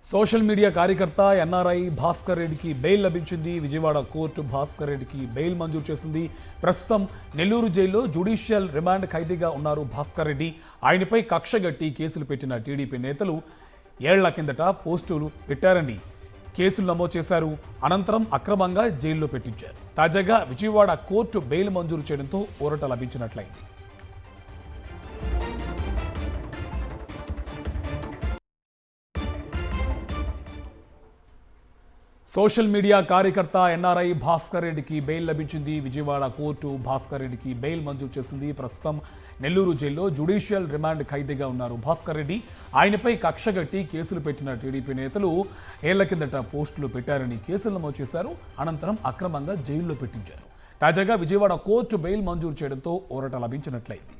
Social media కార్యకర్త NRI Bhaskar రెడ్డికి bail లభించింది. విజయవాడ కోర్టు భాస్కర్ రెడ్డికి బెయిల్ మంజూరు చేసింది. ప్రస్తుతం నెల్లూరు జైల్లో జ్యుడిషియల్ రిమాండ్ ఖైదీగా ఉన్నారు భాస్కర్ రెడ్డి. ఆయనపై కక్షగట్టి కేసులు పెట్టిన టీడీపీ నేతలు ఏళ్ల కిందట పోస్టులు పెట్టారని కేసులు నమోదు చేశారు. అనంతరం అక్రమంగా జైల్లో పెట్టించారు. తాజాగా విజయవాడ కోర్టు బెయిల్ మంజూరు చేయడంతో ఊరట లభించినట్లయింది. సోషల్ మీడియా కార్యకర్త ఎన్ఆర్ఐ భాస్కర్ రెడ్డికి బెయిల్ లభించింది. విజయవాడ కోర్టు భాస్కర్ రెడ్డికి బెయిల్ మంజూరు చేసింది. ప్రస్తుతం నెల్లూరు జైల్లో జ్యుడిషియల్ రిమాండ్ ఖైదీగా ఉన్నారు భాస్కర్ రెడ్డి. ఆయనపై కక్షగట్టి కేసులు పెట్టిన టీడీపీ నేతలు ఏళ్ల కిందట పోస్టులు పెట్టారని కేసులు నమోదు చేశారు. అనంతరం అక్రమంగా జైల్లో పెట్టించారు. తాజాగా విజయవాడ కోర్టు బెయిల్ మంజూరు చేయడంతో ఊరట లభించినట్లయింది.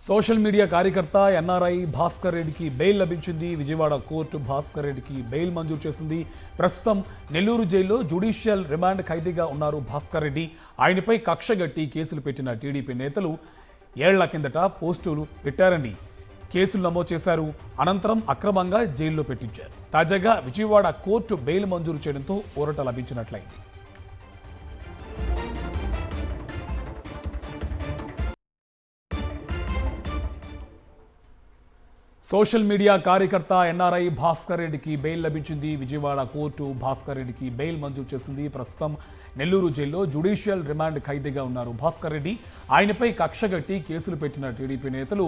సోషల్ మీడియా కార్యకర్త ఎన్ఆర్ఐ భాస్కర్ రెడ్డికి బెయిల్ లభించింది. విజయవాడ కోర్టు భాస్కర్ రెడ్డికి బెయిల్ మంజూరు చేసింది. ప్రస్తుతం నెల్లూరు జైల్లో జ్యుడిషియల్ రిమాండ్ ఖైదీగా ఉన్నారు భాస్కర్ రెడ్డి. ఆయనపై కక్షగట్టి కేసులు పెట్టిన టీడీపీ నేతలు ఏళ్ల కిందట పోస్టులు పెట్టారని కేసులు నమోదు చేశారు. అనంతరం అక్రమంగా జైల్లో పెట్టించారు. తాజాగా విజయవాడ కోర్టు బెయిల్ మంజూరు చేయడంతో ఊరట లభించినట్లయింది. సోషల్ మీడియా కార్యకర్త ఎన్ఆర్ఐ భాస్కర్ రెడ్డికి బెయిల్ లభించింది. విజయవాడ కోర్టు భాస్కర్ రెడ్డికి బెయిల్ మంజూరు చేసింది. ప్రస్తుతం నెల్లూరు జైల్లో జ్యుడిషియల్ రిమాండ్ ఖైదీగా ఉన్నారు భాస్కర్ రెడ్డి. ఆయనపై కక్షగట్టి కేసులు పెట్టిన టీడీపీ నేతలు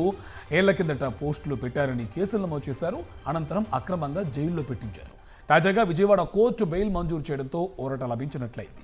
ఏళ్ల కిందట పోస్టులు పెట్టారని కేసులు నమోదు చేశారు. అనంతరం అక్రమంగా జైల్లో పెట్టించారు. తాజాగా విజయవాడ కోర్టు బెయిల్ మంజూరు చేయడంతో ఊరట లభించినట్లయింది.